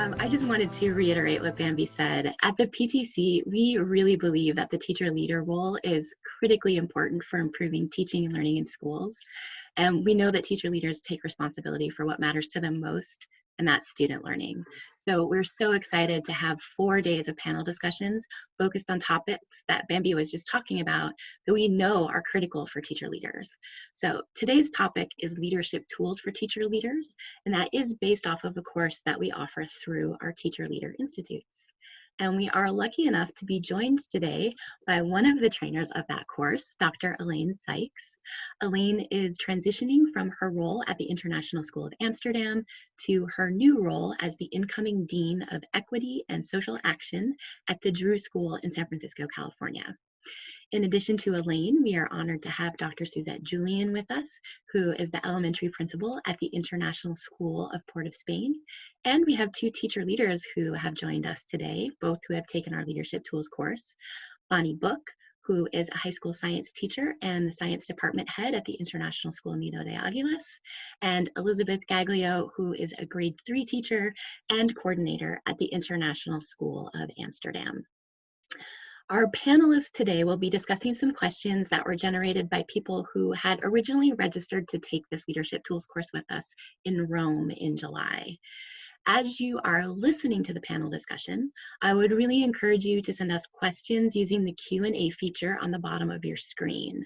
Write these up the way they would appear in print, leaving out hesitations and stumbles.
I just wanted to reiterate what Bambi said. At the PTC, we really believe that the teacher leader role is critically important for improving teaching and learning in schools. And we know that teacher leaders take responsibility for what matters to them most, and that's student learning. So we're so excited to have 4 days of panel discussions focused on topics that Bambi was just talking about that we know are critical for teacher leaders. So today's topic is leadership tools for teacher leaders, and that is based off of a course that we offer through our Teacher Leader Institutes. And we are lucky enough to be joined today by one of the trainers of that course, Dr. Elaine Sykes. Elaine is transitioning from her role at the International School of Amsterdam to her new role as the incoming Dean of Equity and Social Action at the Drew School in San Francisco, California. In addition to Elaine, we are honored to have Dr. Suzette Julian with us, who is the elementary principal at the International School of Port of Spain. And we have 2 teacher leaders who have joined us today, both who have taken our Leadership Tools course. Bonnie Book, who is a high school science teacher and the science department head at the International School Nido de Aguilas, and Elizabeth Gaglio, who is a grade 3 teacher and coordinator at the International School of Amsterdam. Our panelists today will be discussing some questions that were generated by people who had originally registered to take this Leadership Tools course with us in Rome in July. As you are listening to the panel discussion, I would really encourage you to send us questions using the Q&A feature on the bottom of your screen.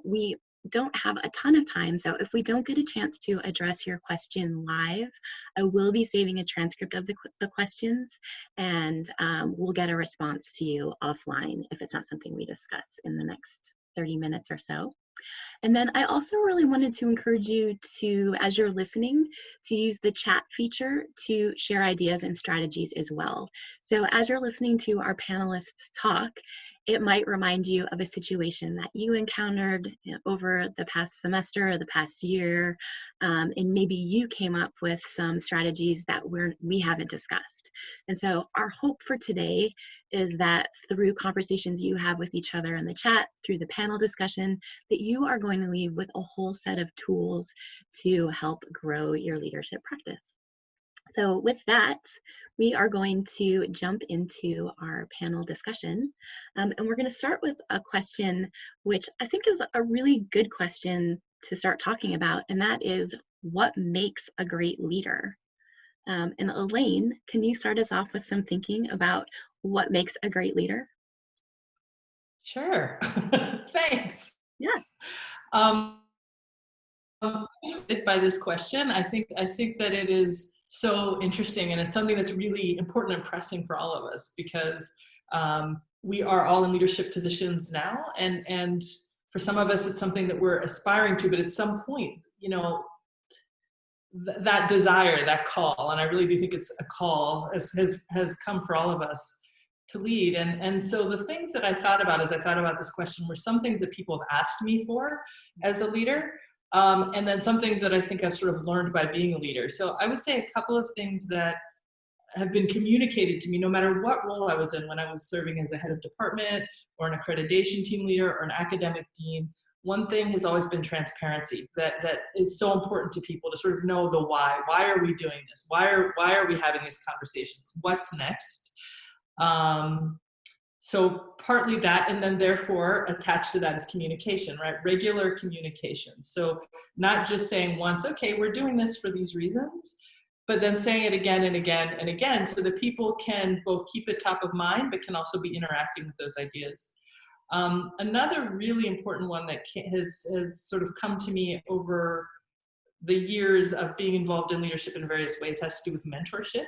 We don't have a ton of time, so if we don't get a chance to address your question live, I will be saving a transcript of the questions, and we'll get a response to you offline if it's not something we discuss in the next 30 minutes or so. And then I also really wanted to encourage you to, as you're listening, to use the chat feature to share ideas and strategies as well. So as you're listening to our panelists talk, it might remind you of a situation that you encountered over the past semester or the past year, and maybe you came up with some strategies that we haven't discussed. And so our hope for today is that through conversations you have with each other in the chat, through the panel discussion, that you are going to leave with a whole set of tools to help grow your leadership practice. So with that, we are going to jump into our panel discussion. And we're going to start with a question which I think is a really good question to start talking about, and that is, what makes a great leader? And Elaine, can you start us off with some thinking about what makes a great leader? Sure. Thanks. Yes. By this question, I think that it is so interesting, and it's something that's really important and pressing for all of us, because we are all in leadership positions now, and for some of us it's something that we're aspiring to, but at some point, you know, that desire, that call, and I really do think it's a call, has come for all of us to lead. And so the things that I thought about as I thought about this question were some things that people have asked me for as a leader, and then some things that I think I've sort of learned by being a leader. So I would say a couple of things that have been communicated to me, no matter what role I was in, when I was serving as a head of department or an accreditation team leader or an academic dean. One thing has always been transparency, that is so important to people, to sort of know the why. Why are we doing this? Why are we having these conversations? What's next? So partly that, and then therefore attached to that is communication, right? Regular communication. So not just saying once, okay, we're doing this for these reasons, but then saying it again and again and again, so that people can both keep it top of mind, but can also be interacting with those ideas. Another really important one that has sort of come to me over the years of being involved in leadership in various ways has to do with mentorship.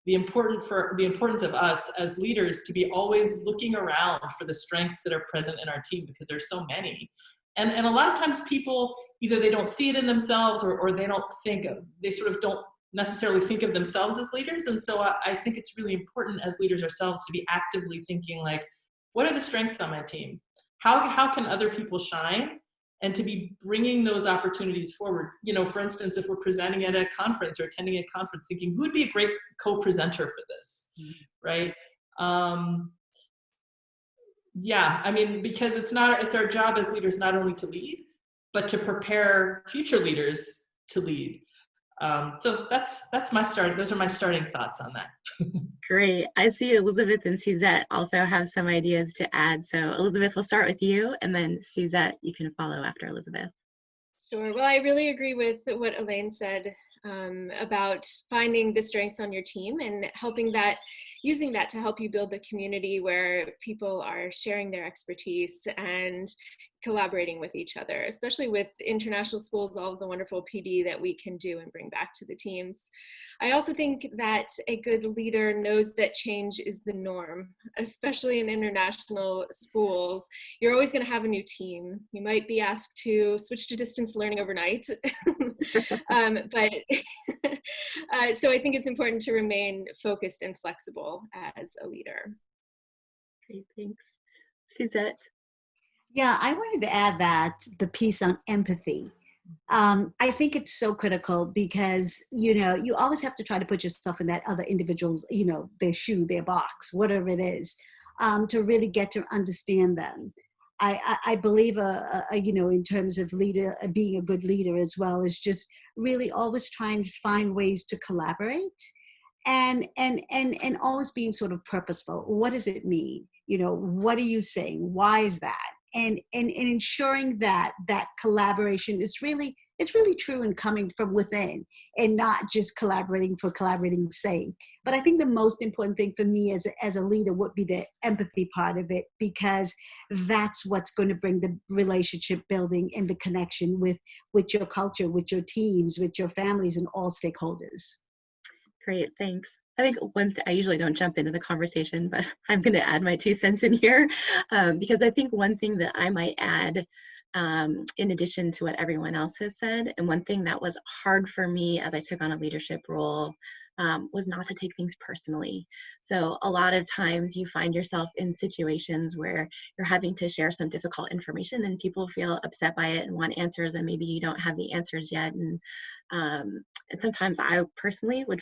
The importance of us as leaders to be always looking around for the strengths that are present in our team, because there's so many. And a lot of times people, either they don't see it in themselves, or they sort of don't necessarily think of themselves as leaders. And so I think it's really important as leaders ourselves to be actively thinking, like, what are the strengths on my team? How can other people shine? And to be bringing those opportunities forward. You know, for instance, if we're presenting at a conference or attending a conference, thinking, who would be a great co-presenter for this, right? Yeah, I mean, because it's our job as leaders not only to lead, but to prepare future leaders to lead. So that's my start. Those are my starting thoughts on that. Great. I see Elizabeth and Suzette also have some ideas to add. So Elizabeth, we'll start with you, and then Suzette, you can follow after Elizabeth. Sure. Well, I really agree with what Elaine said about finding the strengths on your team and using that to help you build the community where people are sharing their expertise and collaborating with each other, especially with international schools, all of the wonderful PD that we can do and bring back to the teams. I also think that a good leader knows that change is the norm, especially in international schools. You're always going to have a new team. You might be asked to switch to distance learning overnight. But so I think it's important to remain focused and flexible as a leader. Great, thanks. Suzette? Yeah, I wanted to add that the piece on empathy. I think it's so critical because, you always have to try to put yourself in that other individual's, their shoe, their box, whatever it is, to really get to understand them. I believe, in terms of being a good leader as well, is just really always trying to find ways to collaborate and always being sort of purposeful. What does it mean? What are you saying? Why is that? And ensuring that collaboration is really true and coming from within and not just collaborating for collaborating's sake. But I think the most important thing for me as a leader would be the empathy part of it, because that's what's going to bring the relationship building and the connection with your culture, with your teams, with your families and all stakeholders. Great, thanks. I think I usually don't jump into the conversation, but I'm going to add my 2 cents in here because I think one thing that I might add in addition to what everyone else has said, and one thing that was hard for me as I took on a leadership role was not to take things personally. So a lot of times you find yourself in situations where you're having to share some difficult information and people feel upset by it and want answers, and maybe you don't have the answers yet. And sometimes I personally would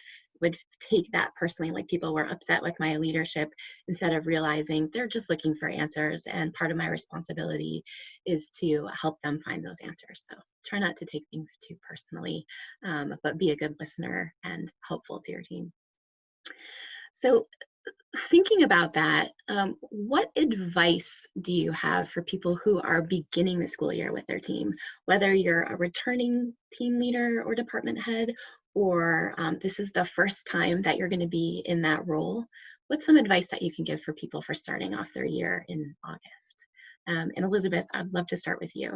take that personally, like people were upset with my leadership, instead of realizing they're just looking for answers, and part of my responsibility is to help them find those answers. So try not to take things too personally, but be a good listener and helpful to your team. So thinking about that, what advice do you have for people who are beginning the school year with their team, whether you're a returning team leader or department head, or this is the first time that you're going to be in that role? What's some advice that you can give for people for starting off their year in August? And Elizabeth, I'd love to start with you.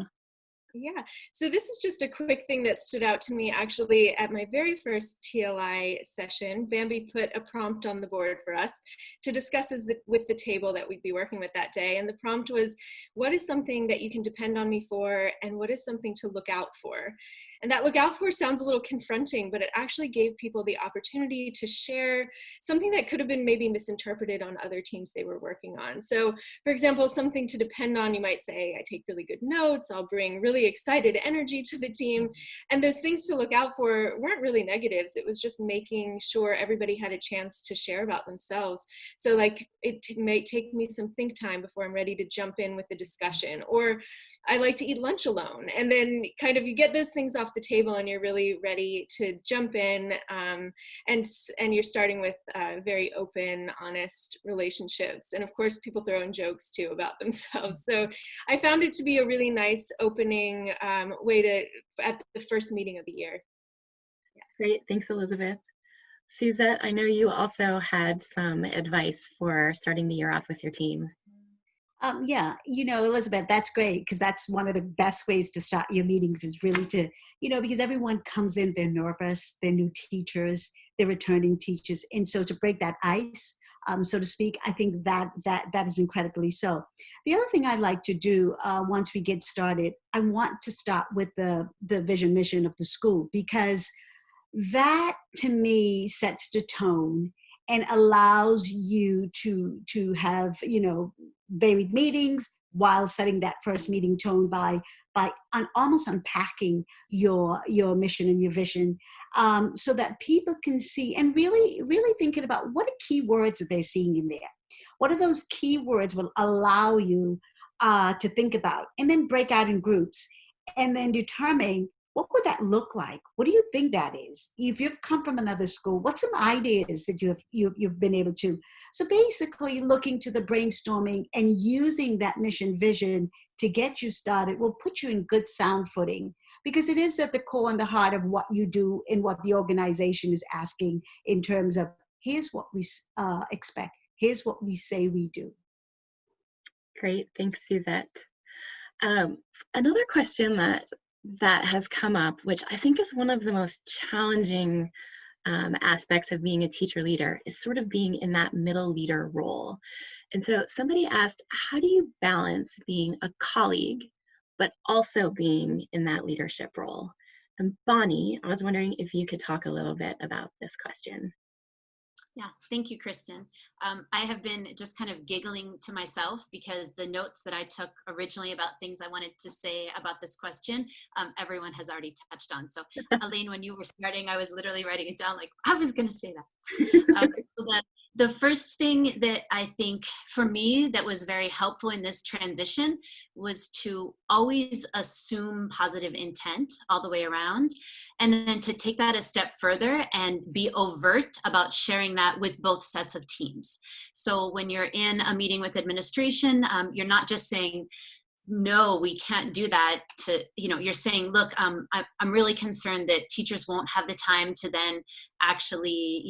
Yeah, so this is just a quick thing that stood out to me actually at my very first TLI session. Bambi put a prompt on the board for us to discuss with the table that we'd be working with that day. And the prompt was, what is something that you can depend on me for, and what is something to look out for? And that look out for sounds a little confronting, but it actually gave people the opportunity to share something that could have been maybe misinterpreted on other teams they were working on. So for example, something to depend on, you might say, I take really good notes, I'll bring really excited energy to the team. And those things to look out for weren't really negatives. It was just making sure everybody had a chance to share about themselves. So like, it may take me some think time before I'm ready to jump in with the discussion, or I like to eat lunch alone. And then kind of you get those things off the table and you're really ready to jump in, and you're starting with very open, honest relationships. And of course, people throw in jokes too about themselves. So I found it to be a really nice opening way at the first meeting of the year. Yeah. Great, thanks, Elizabeth. Suzette, I know you also had some advice for starting the year off with your team. Yeah, Elizabeth, that's great, because that's one of the best ways to start your meetings is really to, because everyone comes in, they're nervous, they're new teachers, they're returning teachers. And so to break that ice, so to speak, I think that is incredibly so. The other thing I'd like to do once we get started, I want to start with the vision mission of the school, because that to me sets the tone and allows you to have, varied meetings while setting that first meeting tone by almost unpacking your mission and your vision, so that people can see and really thinking about what are key words that they're seeing in there. What are those key words will allow you to think about, and then break out in groups and then determine what would that look like? What do you think that is? If you've come from another school, what's some ideas that you've been able to? So basically, looking to the brainstorming and using that mission vision to get you started will put you in good sound footing, because it is at the core and the heart of what you do and what the organization is asking in terms of, here's what we expect, here's what we say we do. Great, thanks, Suzette. Another question that has come up, which I think is one of the most challenging aspects of being a teacher leader, is sort of being in that middle leader role. And so somebody asked, how do you balance being a colleague, but also being in that leadership role? And Bonnie, I was wondering if you could talk a little bit about this question. Yeah, thank you, Kristen. I have been just kind of giggling to myself because the notes that I took originally about things I wanted to say about this question, everyone has already touched on. So Elaine, when you were starting, I was literally writing it down like, I was going to say that. So the first thing that I think for me that was very helpful in this transition was to always assume positive intent all the way around, and then to take that a step further and be overt about sharing that with both sets of teams. So when you're in a meeting with administration, you're not just saying, no, we can't do that, to, you're saying, look, I'm really concerned that teachers won't have the time to then actually,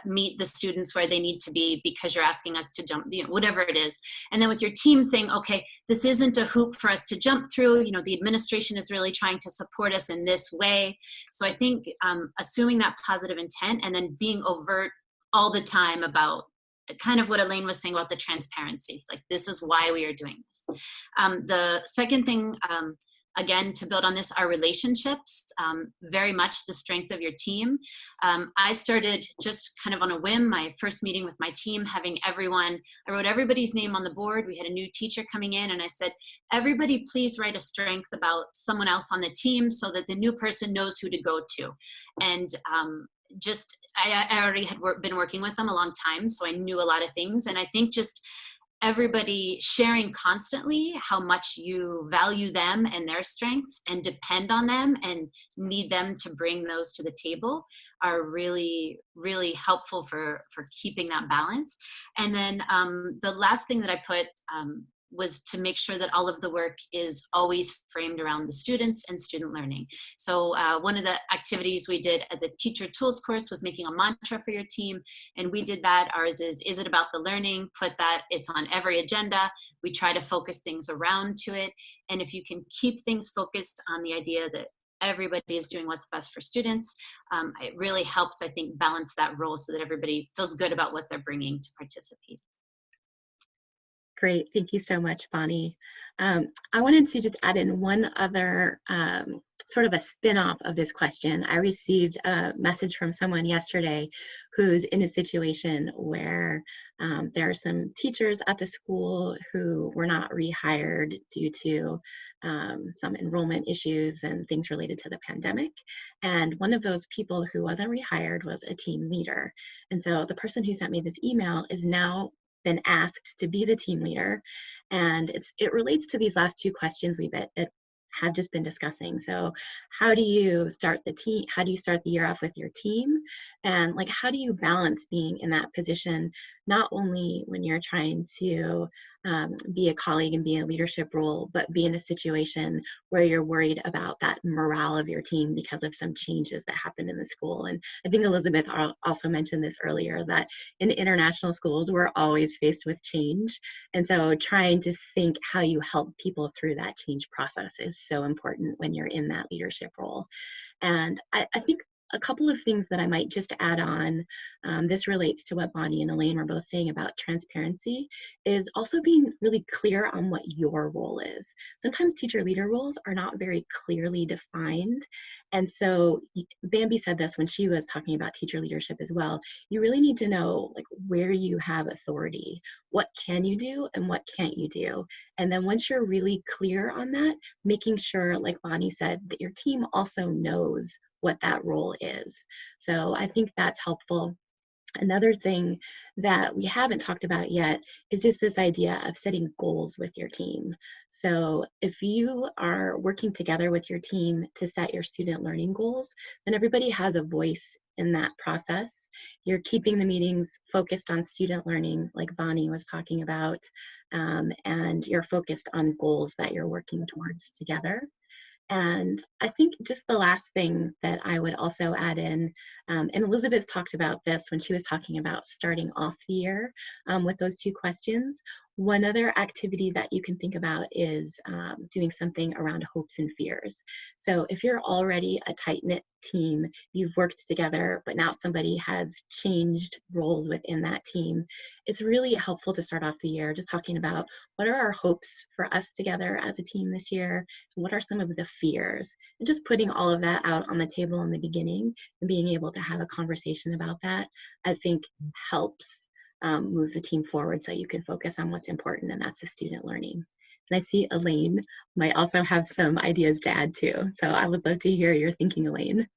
meet the students where they need to be because you're asking us to jump, whatever it is. And then with your team saying, okay, this isn't a hoop for us to jump through, the administration is really trying to support us in this way. So I think assuming that positive intent and then being overt all the time about kind of what Elaine was saying about the transparency, like this is why we are doing this. The second thing, again, to build on this, are relationships, very much the strength of your team. I started just kind of on a whim, my first meeting with my team, I wrote everybody's name on the board. We had a new teacher coming in and I said, everybody please write a strength about someone else on the team so that the new person knows who to go to. And I already had been working with them a long time, so I knew a lot of things. And I think just everybody sharing constantly how much you value them and their strengths and depend on them and need them to bring those to the table are really, really helpful for keeping that balance. And then the last thing that I put was to make sure that all of the work is always framed around the students and student learning. So one of the activities we did at the teacher tools course was making a mantra for your team. And we did that. Ours is it about the learning? Put that, it's on every agenda. We try to focus things around to it. And if you can keep things focused on the idea that everybody is doing what's best for students, it really helps, I think, balance that role so that everybody feels good about what they're bringing to participate. Great, thank you so much, Bonnie. I wanted to just add in one other sort of a spin-off of this question. I received a message from someone yesterday who's in a situation where there are some teachers at the school who were not rehired due to some enrollment issues and things related to the pandemic. And one of those people who wasn't rehired was a team leader. And so the person who sent me this email is now been asked to be the team leader, and it relates to these last two questions we have just been discussing. So how do you start the year off with your team, and like how do you balance being in that position, not only when you're trying to be a colleague and be in a leadership role, but be in a situation where you're worried about that morale of your team because of some changes that happened in the school. And I think Elizabeth also mentioned this earlier, that in international schools, we're always faced with change. And so trying to think how you help people through that change process is so important when you're in that leadership role. And I think a couple of things that I might just add on, this relates to what Bonnie and Elaine were both saying about transparency, is also being really clear on what your role is. Sometimes teacher leader roles are not very clearly defined. And so Bambi said this when she was talking about teacher leadership as well. You really need to know like where you have authority, what can you do and what can't you do. And then once you're really clear on that, making sure, like Bonnie said, that your team also knows what that role is. So I think that's helpful. Another thing that we haven't talked about yet is just this idea of setting goals with your team. So if you are working together with your team to set your student learning goals, then everybody has a voice in that process. You're keeping the meetings focused on student learning, like Bonnie was talking about, and you're focused on goals that you're working towards together. And I think just the last thing that I would also add in, and Elizabeth talked about this when she was talking about starting off the year with those two questions. One other activity that you can think about is doing something around hopes and fears. So if you're already a tight-knit team, you've worked together, but now somebody has changed roles within that team, it's really helpful to start off the year just talking about what are our hopes for us together as a team this year, what are some of the fears, and just putting all of that out on the table in the beginning and being able to have a conversation about that, I think helps move the team forward so you can focus on what's important, and that's the student learning. And I see Elaine might also have some ideas to add too. So I would love to hear your thinking, Elaine.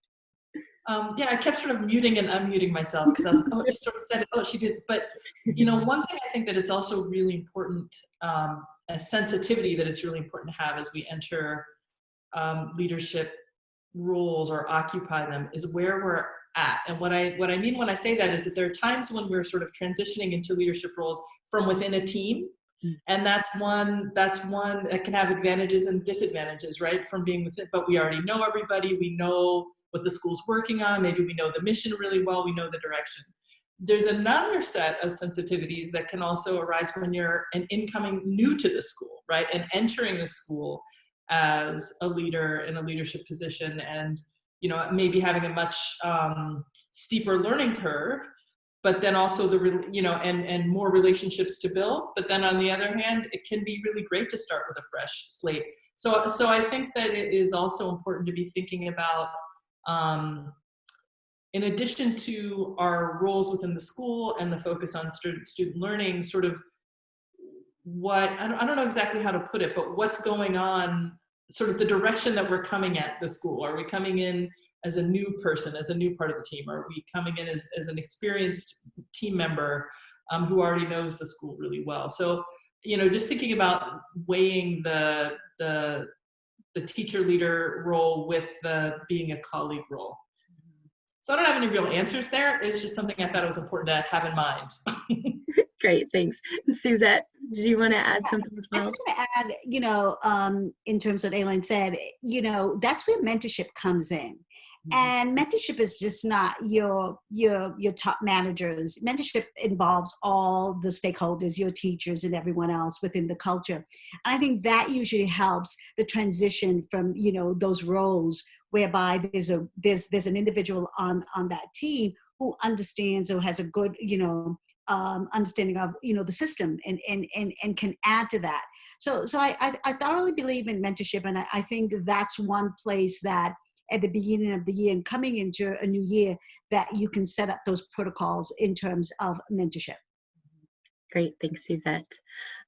Yeah, I kept sort of muting and unmuting myself because I was like, oh, she sort of said it, oh, she did. But, you know, one thing I think that it's also really important, a sensitivity that it's really important to have as we enter leadership roles or occupy them is where we're at. And what I mean when I say that is that there are times when we're sort of transitioning into leadership roles from within a team. And that's one that can have advantages and disadvantages, right? From being with it, but we already know everybody, we know what the school's working on, maybe we know the mission really well, we know the direction. There's another set of sensitivities that can also arise when you're an incoming new to the school, right? And entering the school as a leader in a leadership position, and you know, maybe having a much steeper learning curve, but then also the, you know, and more relationships to build. But then on the other hand, it can be really great to start with a fresh slate. So I think that it is also important to be thinking about, in addition to our roles within the school and the focus on student learning, sort of what, I don't know exactly how to put it, but what's going on, sort of the direction that we're coming at the school. Are we coming in as a new person, as a new part of the team? Are we coming in as an experienced team member who already knows the school really well? So, you know, just thinking about weighing the teacher leader role with the being a colleague role. So I don't have any real answers there. It's just something I thought it was important to have in mind. Great, thanks. Suzette, do you want to add something as well? I just want to add, you know, in terms of what Elaine said, you know, that's where mentorship comes in. And mentorship is just not your top managers. Mentorship involves all the stakeholders, your teachers and everyone else within the culture. And I think that usually helps the transition from, you know, those roles whereby there's an individual on that team who understands or has a good, you know, understanding of, you know, the system and can add to that. So I thoroughly believe in mentorship, and I think that's one place that at the beginning of the year and coming into a new year that you can set up those protocols in terms of mentorship. Great, thanks, Suzette.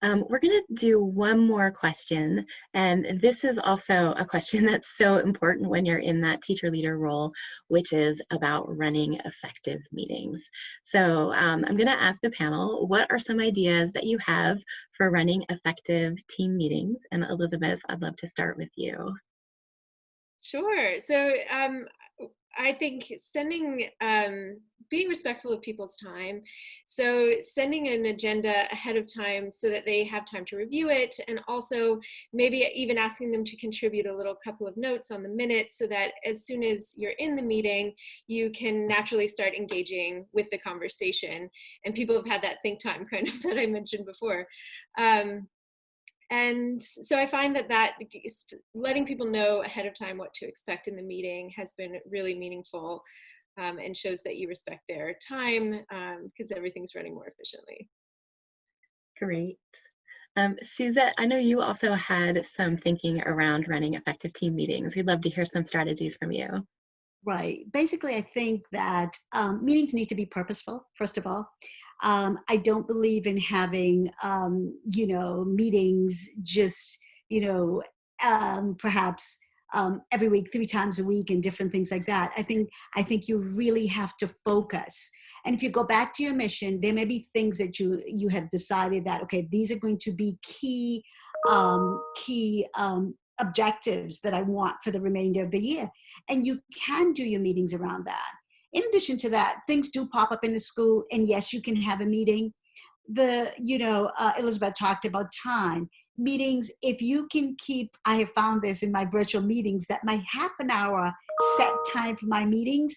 We're going to do one more question, and this is also a question that's so important when you're in that teacher leader role, which is about running effective meetings. So I'm going to ask the panel, what are some ideas that you have for running effective team meetings? And Elizabeth, I'd love to start with you. Sure. So I think being respectful of people's time. So sending an agenda ahead of time so that they have time to review it, and also maybe even asking them to contribute a little couple of notes on the minutes so that as soon as you're in the meeting, you can naturally start engaging with the conversation. And people have had that think time kind of that I mentioned before. And so I find that letting people know ahead of time what to expect in the meeting has been really meaningful, and shows that you respect their time, because everything's running more efficiently. Great. Suzette, I know you also had some thinking around running effective team meetings. We'd love to hear some strategies from you. Right. Basically, I think that meetings need to be purposeful, first of all. I don't believe in having, you know, meetings just, you know, perhaps every week, 3 times a week, and different things like that. I think you really have to focus. And if you go back to your mission, there may be things that you have decided that, okay, these are going to be key objectives that I want for the remainder of the year. And you can do your meetings around that. In addition to that, things do pop up in the school, and yes, you can have a meeting. Elizabeth talked about time. Meetings, if you can keep, I have found this in my virtual meetings, that my half an hour set time for my meetings,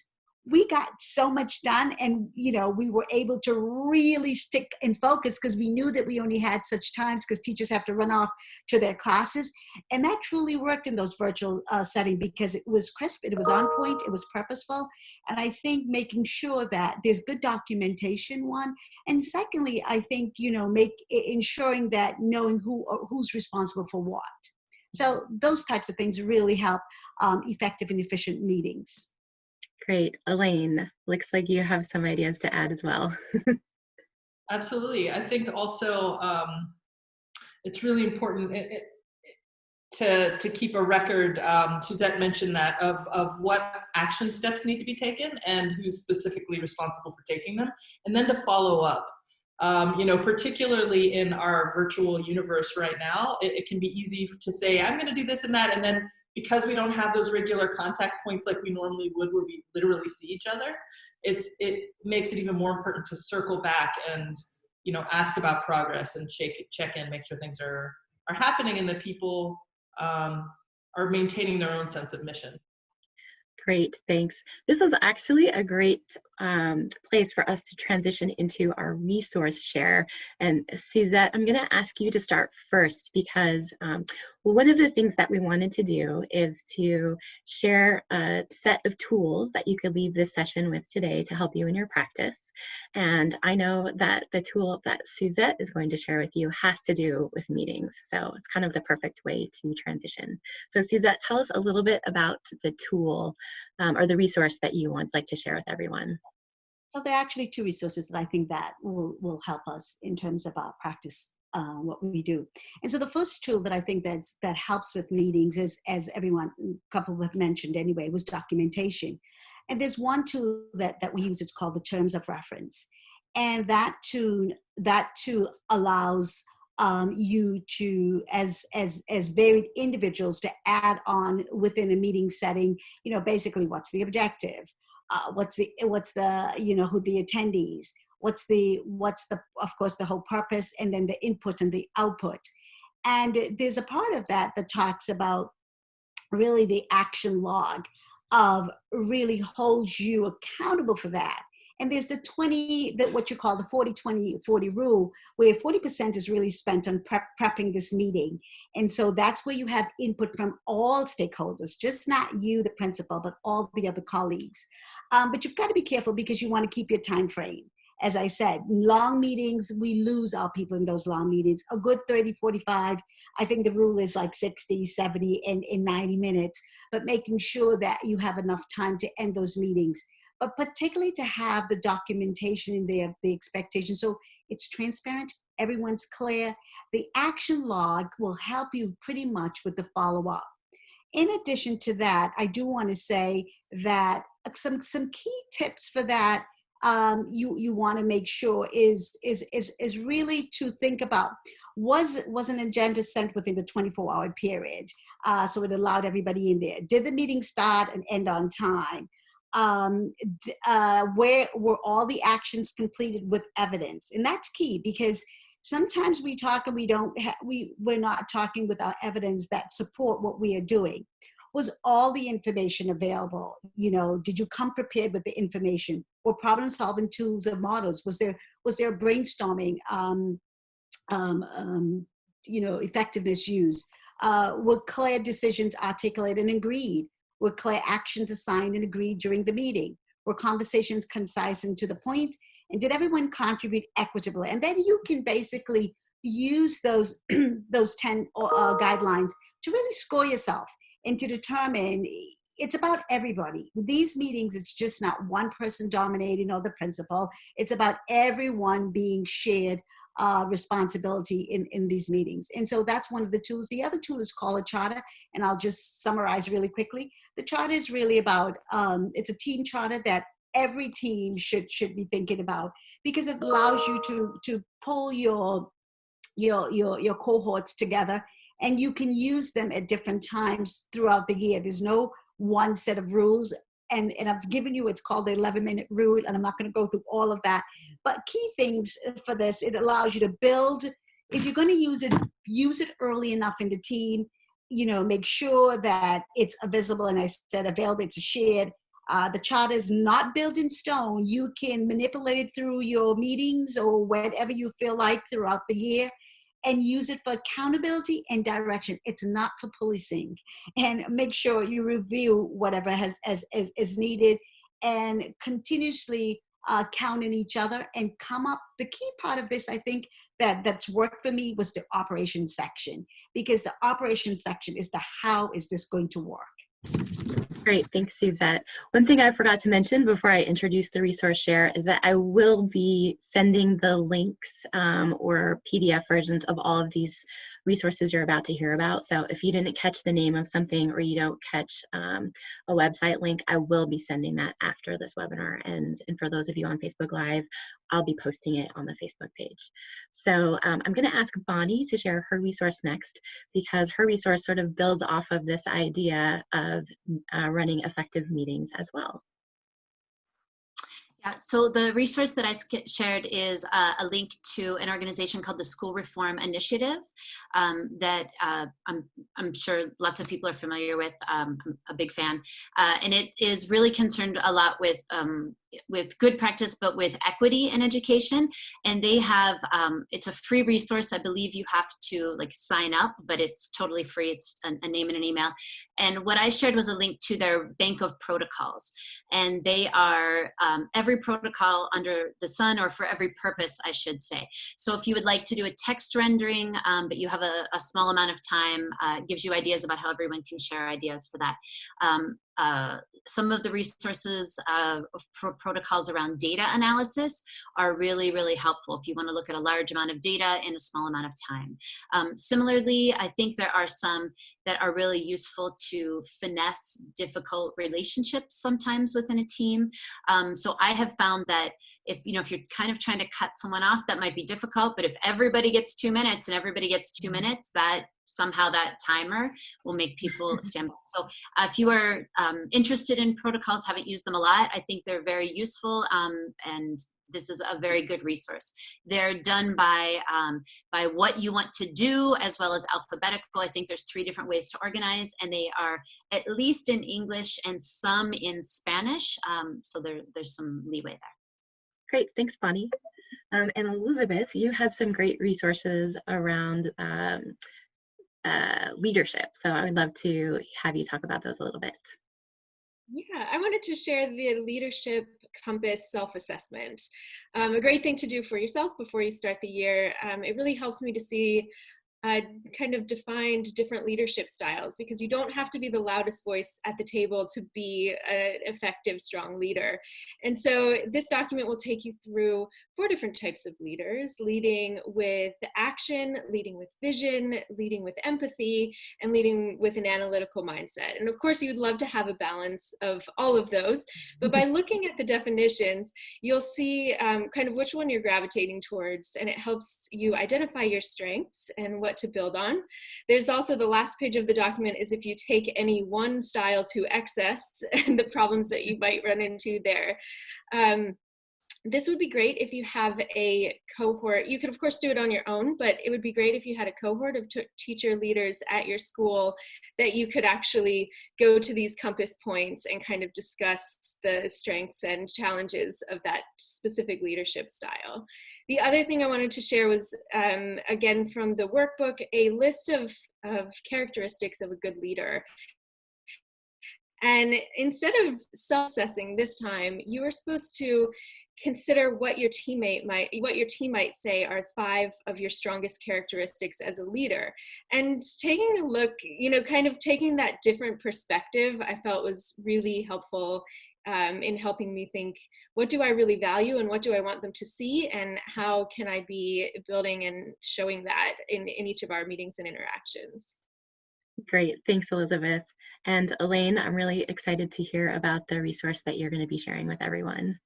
we got so much done, and we were able to really stick and focus because we knew that we only had such times because teachers have to run off to their classes. And that truly worked in those virtual settings because it was crisp, it was on point, it was purposeful. And I think making sure that there's good documentation, one, and secondly, I think ensuring that knowing who's responsible for what. So those types of things really help effective and efficient meetings. Great. Elaine, looks like you have some ideas to add as well. Absolutely. I think also it's really important to keep a record. Suzette mentioned that of what action steps need to be taken and who's specifically responsible for taking them, and then to follow up. Particularly in our virtual universe right now, it can be easy to say, I'm going to do this and that, and then because we don't have those regular contact points like we normally would where we literally see each other, it makes it even more important to circle back and ask about progress and check in, make sure things are happening and that people are maintaining their own sense of mission. Great, thanks. This is actually a great place for us to transition into our resource share. And Suzette, I'm going to ask you to start first because one of the things that we wanted to do is to share a set of tools that you could leave this session with today to help you in your practice. And I know that the tool that Suzette is going to share with you has to do with meetings. So it's kind of the perfect way to transition. So Suzette, tell us a little bit about the tool or the resource that you like to share with everyone. So there are actually 2 resources that I think that will help us in terms of our practice, what we do. And so the first tool that I think that helps with meetings is, as everyone, a couple have mentioned anyway, was documentation. And there's one tool that we use, it's called the terms of reference. And that tool allows you to, as varied individuals, to add on within a meeting setting, basically what's the objective, what's the who the attendees, what's the of course the whole purpose, and then the input and the output. And there's a part of that talks about really the action log of really holds you accountable for that. And there's what you call the 40-20-40 rule, where 40% is really spent on prepping this meeting. And so that's where you have input from all stakeholders, just not you, the principal, but all the other colleagues. But you've got to be careful because you want to keep your time frame. As I said, long meetings, we lose our people in those long meetings. A good 30, 45, I think the rule is like 60, 70, and 90 minutes, but making sure that you have enough time to end those meetings. But particularly to have the documentation in there, the expectation. So it's transparent, everyone's clear. The action log will help you pretty much with the follow-up. In addition to that, I do want to say that some key tips for that you want to make sure is really to think about, was an agenda sent within the 24-hour period? So it allowed everybody in there. Did the meeting start and end on time? Where were all the actions completed with evidence? And that's key because sometimes we talk and we're not talking with our evidence that support what we are doing. Was all the information available? Did you come prepared with the information? Were problem solving tools or models? Was there brainstorming, effectiveness used? Were clear decisions articulated and agreed? Were clear actions assigned and agreed during the meeting? Were conversations concise and to the point? And did everyone contribute equitably? And then you can basically use those 10 guidelines to really score yourself and to determine it's about everybody. These meetings, it's just not one person dominating or the principal. It's about everyone being shared responsibility in these meetings. And so that's one of the tools. The other tool is called a charter, and I'll just summarize really quickly. The charter is really about, it's a team charter that every team should be thinking about, because it allows you to pull your cohorts together, and you can use them at different times throughout the year. There's no one set of rules. And I've given you, it's called the 11-minute rule, and I'm not going to go through all of that. But key things for this, it allows you to build, if you're going to use it early enough in the team, make sure that it's visible. And I said available, it's shared. The charter is not built in stone. You can manipulate it through your meetings or whatever you feel like throughout the year, and use it for accountability and direction. It's not for policing. And make sure you review whatever is needed, and continuously count on each other and come up. The key part of this, I think, that's worked for me was the operations section, because the operations section is the how is this going to work. Great, thanks, Suzette. One thing I forgot to mention before I introduce the resource share is that I will be sending the links or PDF versions of all of these resources you're about to hear about. So if you didn't catch the name of something, or you don't catch a website link, I will be sending that after this webinar. And for those of you on Facebook Live, I'll be posting it on the Facebook page. So I'm going to ask Bonnie to share her resource next, because her resource sort of builds off of this idea of running effective meetings as well. Yeah, so the resource that I shared is a link to an organization called the School Reform Initiative that I'm sure lots of people are familiar with. I'm a big fan. And it is really concerned a lot with good practice, but with equity in education. And they have, it's a free resource. I believe you have to sign up, but it's totally free. It's a name and an email. And what I shared was a link to their bank of protocols. And they are every protocol under the sun, or for every purpose, I should say. So if you would like to do a text rendering, but you have a small amount of time, it gives you ideas about how everyone can share ideas for that. Some of the resources for protocols around data analysis are really, really helpful if you want to look at a large amount of data in a small amount of time. Similarly, I think there are some that are really useful to finesse difficult relationships sometimes within a team. So I have found that if you're kind of trying to cut someone off, that might be difficult, but if everybody gets 2 minutes and everybody gets 2 minutes, that somehow that timer will make people stand by. So if you are interested in protocols, haven't used them a lot, I think they're very useful, and this is a very good resource. They're done by what you want to do, as well as alphabetical. I think there's 3 different ways to organize, and they are at least in English and some in Spanish. So there's some leeway there. Great, thanks, Bonnie. And Elizabeth, you had some great resources around leadership. So I would love to have you talk about those a little bit. Yeah, I wanted to share the Leadership Compass self-assessment. A great thing to do for yourself before you start the year. It really helped me to see kind of defined different leadership styles, because you don't have to be the loudest voice at the table to be an effective, strong leader. And so this document will take you through 4 different types of leaders: leading with action, leading with vision, leading with empathy, and leading with an analytical mindset. And of course, you'd love to have a balance of all of those, but by looking at the definitions, you'll see kind of which one you're gravitating towards, and it helps you identify your strengths and what to build on. There's also the last page of the document is if you take any one style to excess and the problems that you might run into there. This would be great if you have a cohort. You could, of course, do it on your own, but it would be great if you had a cohort of teacher leaders at your school that you could actually go to these compass points and kind of discuss the strengths and challenges of that specific leadership style. The other thing I wanted to share was, again, from the workbook, a list of characteristics of a good leader. And instead of self-assessing this time, you were supposed to consider what your team might say are 5 of your strongest characteristics as a leader. And taking a look, kind of taking that different perspective, I felt was really helpful in helping me think, what do I really value and what do I want them to see, and how can I be building and showing that in each of our meetings and interactions. Great, thanks Elizabeth. And Elaine, I'm really excited to hear about the resource that you're going to be sharing with everyone.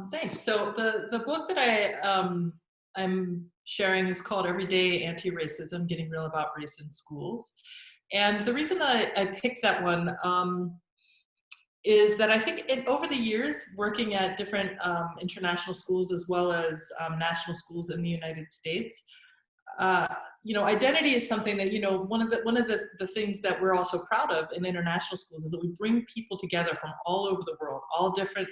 Thanks. So the book that I'm sharing is called Everyday Anti-Racism, Getting Real About Race in Schools. And the reason I picked that one is that I think over the years, working at different international schools as well as national schools in the United States, identity is something that, one of the things that we're also proud of in international schools is that we bring people together from all over the world, all different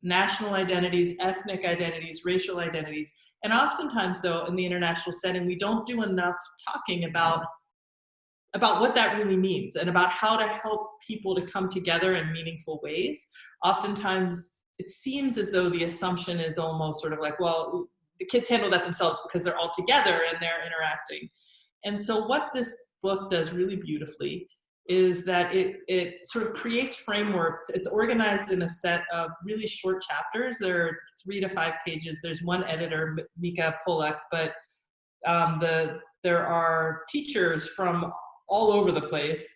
national identities, ethnic identities, racial identities. And oftentimes, though, in the international setting, we don't do enough talking about what that really means and about how to help people to come together in meaningful ways. Oftentimes, it seems as though the assumption is almost sort of like, well, the kids handle that themselves because they're all together and they're interacting. And so what this book does really beautifully is that it sort of creates frameworks. It's organized in a set of really short chapters. There are 3 to 5 pages. There's one editor, Mika Polak, but there are teachers from all over the place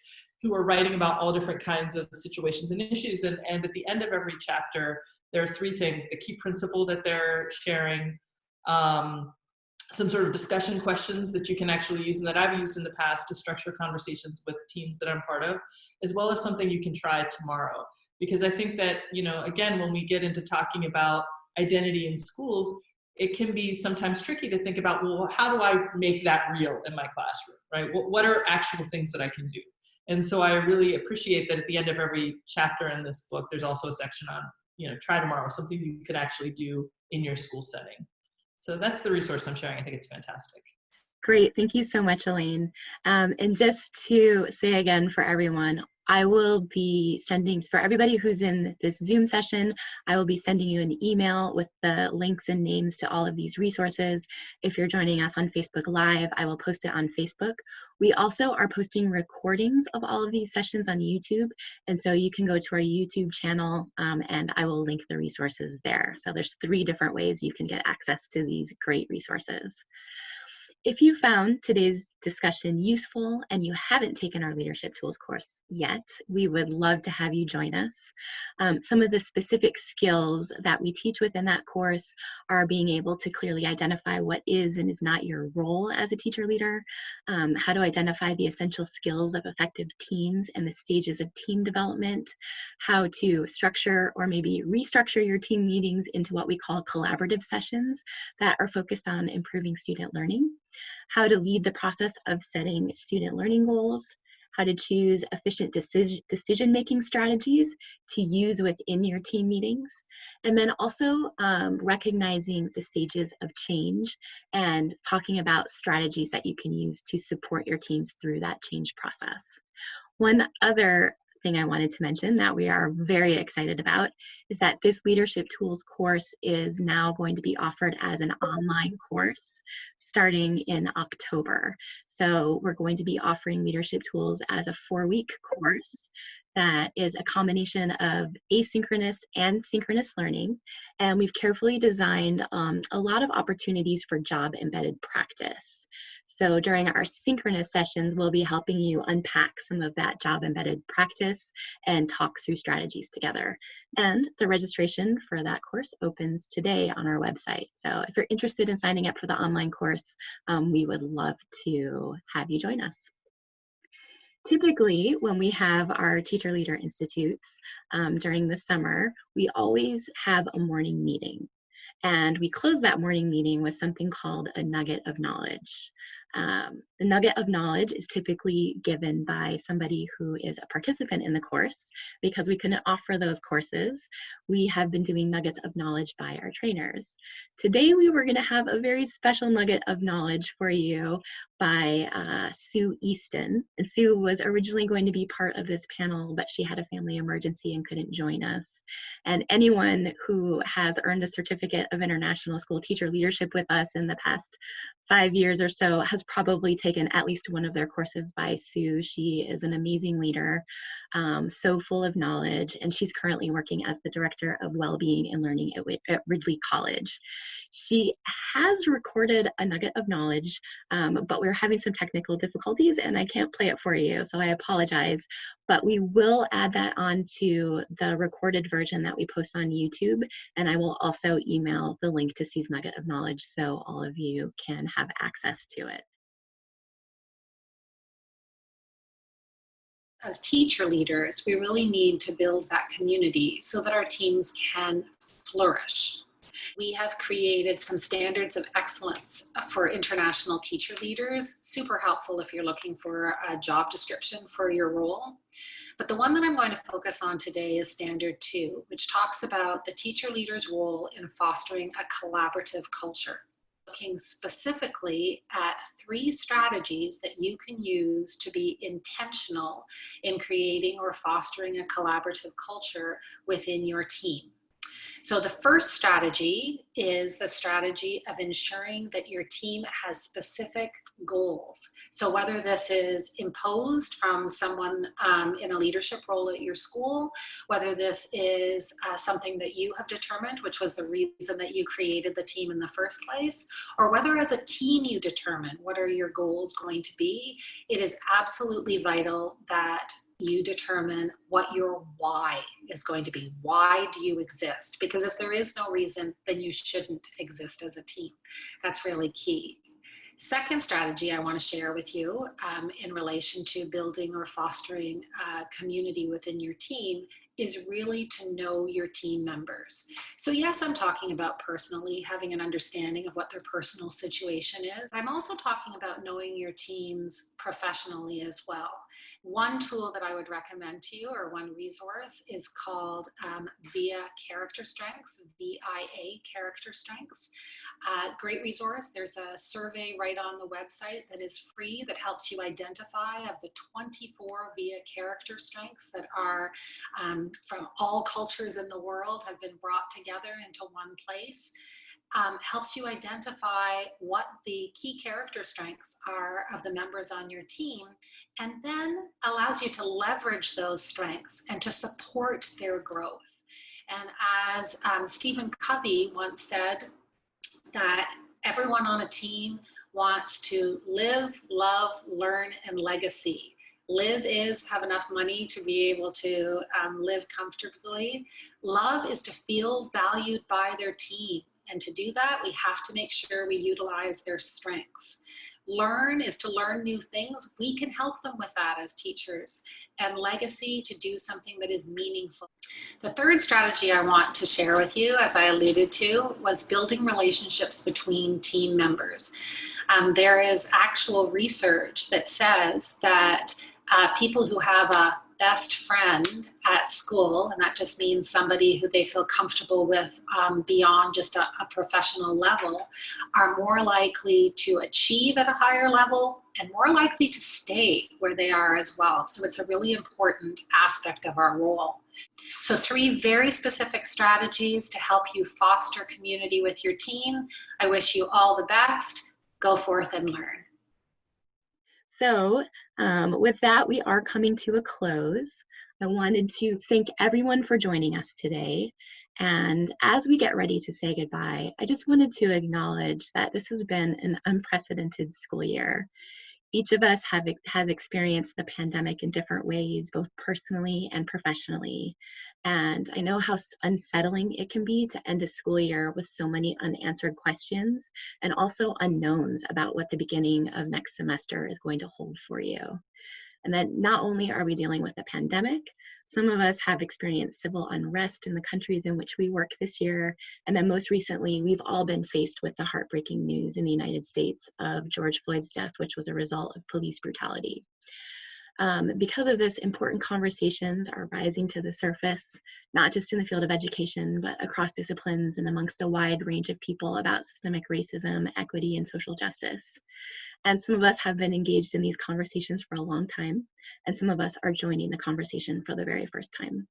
who are writing about all different kinds of situations and issues. And at the end of every chapter, there are 3 things: the key principle that they're sharing, some sort of discussion questions that you can actually use and that I've used in the past to structure conversations with teams that I'm part of, as well as something you can try tomorrow. Because I think that, again, when we get into talking about identity in schools, it can be sometimes tricky to think about, well, how do I make that real in my classroom, right? What are actual things that I can do? And so I really appreciate that at the end of every chapter in this book, there's also a section on, try tomorrow, something you could actually do in your school setting. So that's the resource I'm sharing. I think it's fantastic. Great, thank you so much, Elaine. And just to say again for everyone, I will be sending, for everybody who's in this Zoom session, I will be sending you an email with the links and names to all of these resources. If you're joining us on Facebook Live, I will post it on Facebook. We also are posting recordings of all of these sessions on YouTube, and so you can go to our YouTube channel and I will link the resources there. So there's 3 different ways you can get access to these great resources. If you found today's discussion useful and you haven't taken our Leadership Tools course yet, we would love to have you join us. Some of the specific skills that we teach within that course are being able to clearly identify what is and is not your role as a teacher leader, how to identify the essential skills of effective teams and the stages of team development, how to structure or maybe restructure your team meetings into what we call collaborative sessions that are focused on improving student learning, how to lead the process of setting student learning goals, how to choose efficient decision-making strategies to use within your team meetings, and then also recognizing the stages of change and talking about strategies that you can use to support your teams through that change process. One other thing I wanted to mention that we are very excited about is that this Leadership Tools course is now going to be offered as an online course starting in October. So we're going to be offering Leadership Tools as a 4-week course that is a combination of asynchronous and synchronous learning. And we've carefully designed a lot of opportunities for job-embedded practice. So during our synchronous sessions, we'll be helping you unpack some of that job-embedded practice and talk through strategies together. And the registration for that course opens today on our website. So if you're interested in signing up for the online course, we would love to have you join us. Typically, when we have our Teacher Leader Institutes during the summer, we always have a morning meeting. And we close that morning meeting with something called a nugget of knowledge. The nugget of knowledge is typically given by somebody who is a participant in the course. Because we couldn't offer those courses, we have been doing nuggets of knowledge by our trainers. Today, we were going to have a very special nugget of knowledge for you by Sue Easton. And Sue was originally going to be part of this panel, but she had a family emergency and couldn't join us. And anyone who has earned a certificate of international school teacher leadership with us in the past 5 years or so has probably taken at least one of their courses by Sue. She is an amazing leader, so full of knowledge, and she's currently working as the Director of Wellbeing and Learning at Ridley College. She has recorded a nugget of knowledge, but we're having some technical difficulties and I can't play it for you, so I apologize. But we will add that onto the recorded version that we post on YouTube, and I will also email the link to Sue's nugget of knowledge so all of you can have access to it. As teacher leaders, we really need to build that community so that our teams can flourish. We have created some standards of excellence for international teacher leaders, super helpful if you're looking for a job description for your role. But the one that I'm going to focus on today is Standard 2, which talks about the teacher leader's role in fostering a collaborative culture. Looking specifically at 3 strategies that you can use to be intentional in creating or fostering a collaborative culture within your team. So the first strategy is the strategy of ensuring that your team has specific goals. So whether this is imposed from someone in a leadership role at your school, whether this is something that you have determined, which was the reason that you created the team in the first place, or whether as a team you determine what are your goals going to be, it is absolutely vital that you determine what your why is going to be. Why do you exist? Because if there is no reason, then you shouldn't exist as a team. That's really key. Second strategy I want to share with you in relation to building or fostering a community within your team is really to know your team members. So yes, I'm talking about personally having an understanding of what their personal situation is. I'm also talking about knowing your teams professionally as well. One tool that I would recommend to you, or one resource, is called VIA Character Strengths, VIA Character Strengths. Great resource. There's a survey right on the website that is free that helps you identify of the 24 VIA Character Strengths that are from all cultures in the world have been brought together into one place. Helps you identify what the key character strengths are of the members on your team, and then allows you to leverage those strengths and to support their growth. And as Stephen Covey once said, that everyone on a team wants to live, love, learn, and legacy. Live is have enough money to be able to live comfortably. Love is to feel valued by their team. And to do that, we have to make sure we utilize their strengths. Learn is to learn new things. We can help them with that as teachers. And legacy, to do something that is meaningful. The third strategy I want to share with you, as I alluded to, was building relationships between team members. There is actual research that says that people who have a best friend at school, and that just means somebody who they feel comfortable with beyond just a professional level, are more likely to achieve at a higher level and more likely to stay where they are as well. So it's a really important aspect of our role. So 3 very specific strategies to help you foster community with your team. I wish you all the best. Go forth and learn. So with that, we are coming to a close. I wanted to thank everyone for joining us today. And as we get ready to say goodbye, I just wanted to acknowledge that this has been an unprecedented school year. Each of us has experienced the pandemic in different ways, both personally and professionally. And I know how unsettling it can be to end a school year with so many unanswered questions and also unknowns about what the beginning of next semester is going to hold for you. And then not only are we dealing with a pandemic, some of us have experienced civil unrest in the countries in which we work this year. And then most recently, we've all been faced with the heartbreaking news in the United States of George Floyd's death, which was a result of police brutality. Because of this, important conversations are rising to the surface, not just in the field of education, but across disciplines and amongst a wide range of people about systemic racism, equity, and social justice. And some of us have been engaged in these conversations for a long time, and some of us are joining the conversation for the very first time.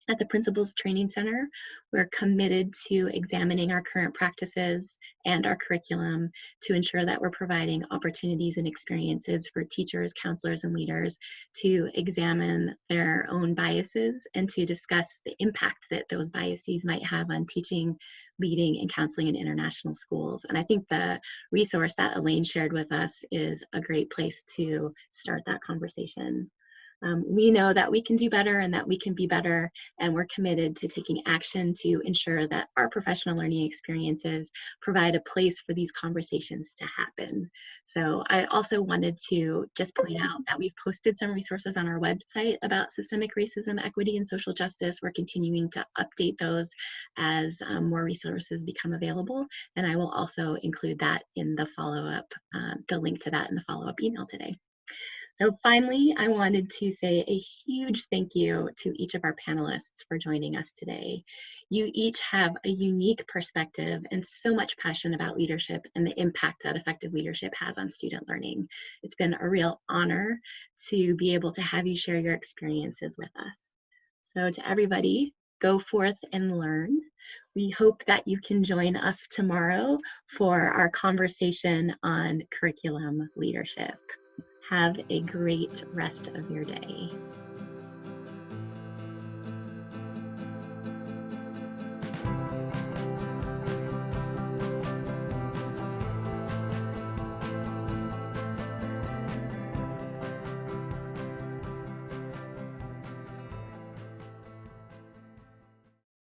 At the Principals Training Center, we're committed to examining our current practices and our curriculum to ensure that we're providing opportunities and experiences for teachers, counselors, and leaders to examine their own biases and to discuss the impact that those biases might have on teaching, leading, and counseling in international schools. And I think the resource that Elaine shared with us is a great place to start that conversation. We know that we can do better and that we can be better, and we're committed to taking action to ensure that our professional learning experiences provide a place for these conversations to happen. So I also wanted to just point out that we've posted some resources on our website about systemic racism, equity, and social justice. We're continuing to update those as more resources become available, and I will also include that in the follow-up, the link to that in the follow-up email today. So finally, I wanted to say a huge thank you to each of our panelists for joining us today. You each have a unique perspective and so much passion about leadership and the impact that effective leadership has on student learning. It's been a real honor to be able to have you share your experiences with us. So to everybody, go forth and learn. We hope that you can join us tomorrow for our conversation on curriculum leadership. Have a great rest of your day.